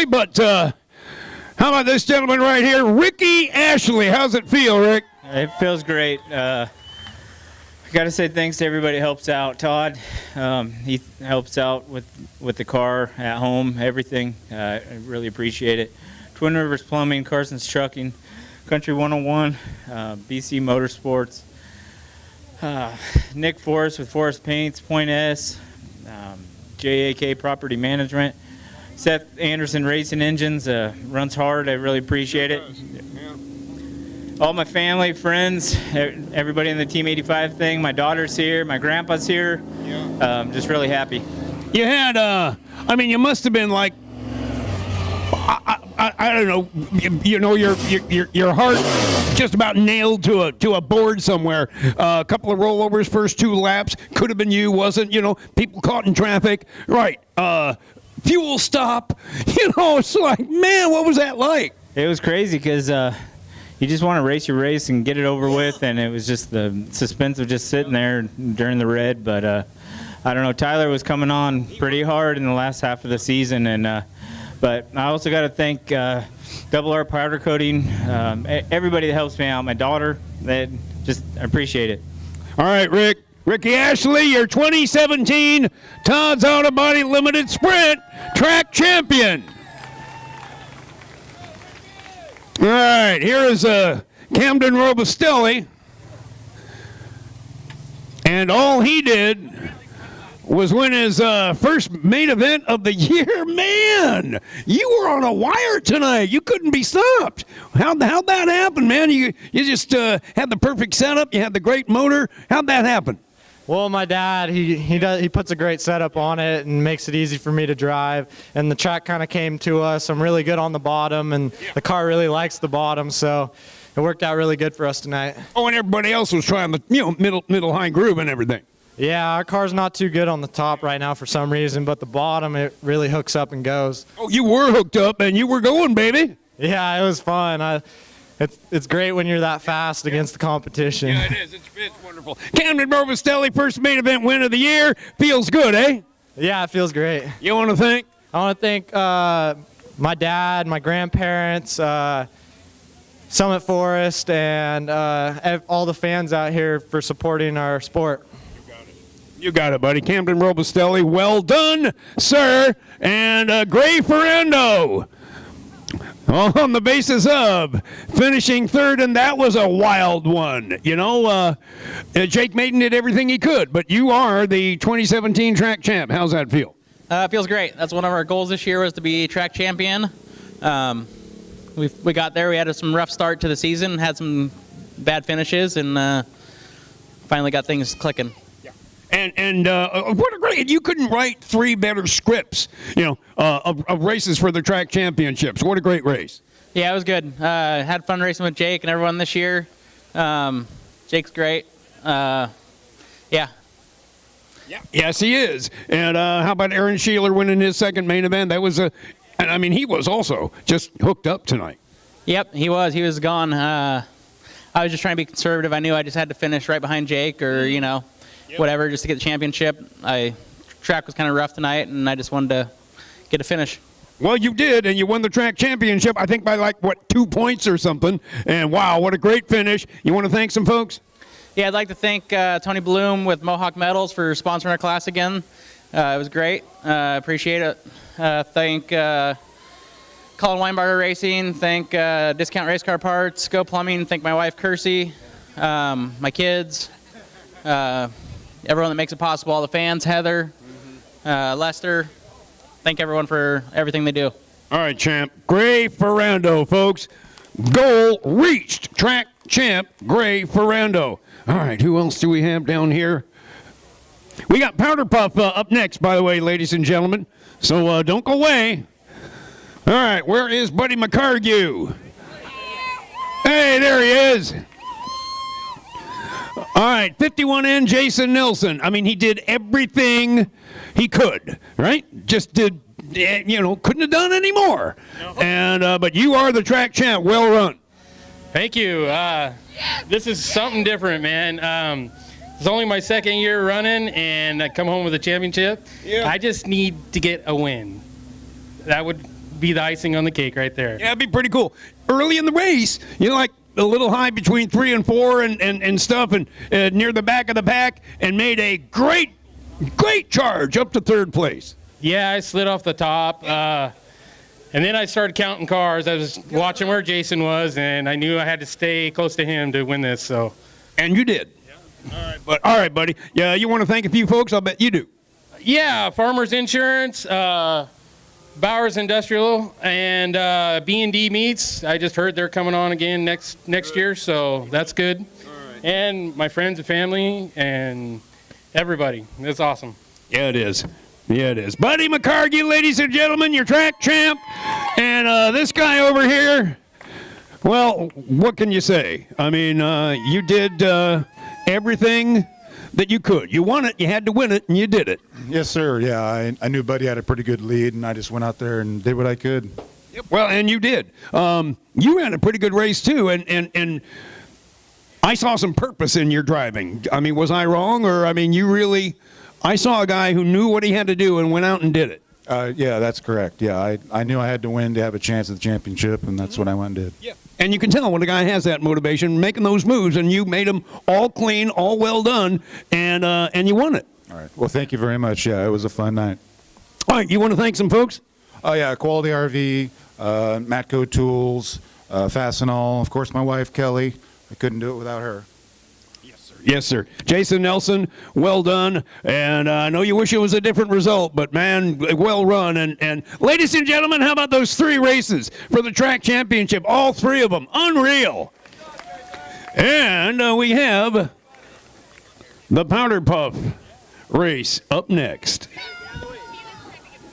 But how about this gentleman right here, Ricky Ashley? How's it feel, Rick? It feels great. I got to say thanks to everybody who helps out. Todd, he helps out with the car at home, everything. I really appreciate it. Twin Rivers Plumbing, Carson's Trucking, Country 101, BC Motorsports, Nick Forrest with Forrest Paints, Point S, JAK Property Management, Seth Anderson Racing Engines, runs hard. I really appreciate it. All my family, friends, everybody in the Team 85 thing. My daughter's here, my grandpa's here. Just really happy. You had, you must have been like, I don't know, your heart just about nailed to a board somewhere. A couple of rollovers, first 2 laps, could have been you, wasn't, people caught in traffic. Right. Fuel stop. It's like, man, what was that like? It was crazy because you just want to race your race and get it over with, and it was just the suspense of just sitting there during the red. But I don't know, Tyler was coming on pretty hard in the last half of the season, and but I also got to thank Double R Powder Coating, everybody that helps me out, my daughter, I appreciate it. All right, Ricky Ashley, your 2017 Todd's Auto Body Limited Sprint track champion. All right, here is Camden Robustelli, and all he did was win his first main event of the year. Man, you were on a wire tonight. You couldn't be stopped. How'd that happen, man? You just had the perfect setup. You had the great motor. How'd that happen? Well, my dad, he puts a great setup on it and makes it easy for me to drive. And the track kind of came to us. I'm really good on the bottom, and the car really likes the bottom, so it worked out really good for us tonight. Oh, and everybody else was trying the middle high groove and everything. Yeah, our car's not too good on the top right now for some reason, but the bottom, it really hooks up and goes. Oh, you were hooked up and you were going, baby. Yeah, it was fun. It's great when you're that fast against the competition. Yeah, it is. It's wonderful. Camden Robustelli, first main event win of the year. Feels good, eh? Yeah, it feels great. You want to thank? I want to thank my dad, my grandparents, Summit Forest, and all the fans out here for supporting our sport. You got it, buddy. Camden Robustelli, well done, sir. And Gray Ferrando on the basis of finishing third, and that was a wild one. Jake Maiden did everything he could, but you are the 2017 track champ. How's that feel? It feels great. That's one of our goals this year, was to be track champion. We got there. We had some rough start to the season, had some bad finishes, and finally got things clicking. And what a great, you couldn't write 3 better scripts, of races for the track championships. What a great race. Yeah, it was good. Had fun racing with Jake and everyone this year. Jake's great. Yeah. Yes, he is. And how about Aaron Sheeler winning his second main event? That was he was also just hooked up tonight. Yep, he was. He was gone. I was just trying to be conservative. I knew I just had to finish right behind Jake or, whatever, just to get the championship. Track was kind of rough tonight, and I just wanted to get a finish. Well, you did, and you won the track championship, I think by 2 points or something. And wow, what a great finish. You want to thank some folks? Yeah, I'd like to thank Tony Bloom with Mohawk Metals for sponsoring our class again. It was great. Appreciate it. Thank Colin Weinbarger Racing. Thank Discount Race Car Parts, Go Plumbing. Thank my wife, Kersey, my kids, everyone that makes it possible, all the fans, Heather, Lester. Thank everyone for everything they do. All right, champ. Gray Ferrando, folks. Goal reached. Track champ, Gray Ferrando. All right, who else do we have down here? We got Powder Puff up next, by the way, ladies and gentlemen. So don't go away. All right, where is Buddy McCargue? Hey, there he is. All right, 51N Jason Nelson. He did everything he could, right? Just did, couldn't have done any more. No. And but you are the track champ. Well run. Thank you. This is something different, man. It's only my second year running, and I come home with a championship. Yeah. I just need to get a win. That would be the icing on the cake right there. Yeah, it'd be pretty cool. Early in the race, you know, like a little high between 3 and 4 and stuff, and near the back of the pack, and made a great charge up to 3rd place. Yeah, I slid off the top. And then I started counting cars. I was watching where Jason was, and I knew I had to stay close to him to win this. So, And you did. All right, buddy. Yeah, you want to thank a few folks? I'll bet you do. yeah, Farmers Insurance, Bowers Industrial, and B&D Meats. I just heard they're coming on again next year, so that's good. And my friends and family and everybody. It's awesome. Yeah, it is. Yeah, it is. Buddy McCargy, ladies and gentlemen, your track champ. And this guy over here, well, what can you say? I mean, you did everything that you could. You won it, you had to win it, and you did it. Yes, sir. Yeah, I knew Buddy had a pretty good lead, and I just went out there and did what I could. Well, and you did. You had a pretty good race, too, and I saw some purpose in your driving. I mean, was I wrong? Or, I mean, you really... I saw a guy who knew what he had to do and went out and did it. Yeah, that's correct. Yeah, I knew I had to win to have a chance at the championship, and that's what I went and did. Yeah. And you can tell when a guy has that motivation, making those moves, and you made them all clean, all well done, and you won it. All right. Well, thank you very much. Yeah, it was a fun night. All right, you want to thank some folks? Oh, yeah, Quality RV, Matco Tools, Fastenal, of course, my wife, Kelly. I couldn't do it without her. Yes, sir. Jason Nelson, well done. And I know you wish it was a different result, but, man, well run. And ladies and gentlemen, how about those 3 races for the track championship? All 3 of them. Unreal. And we have the Powder Puff race up next.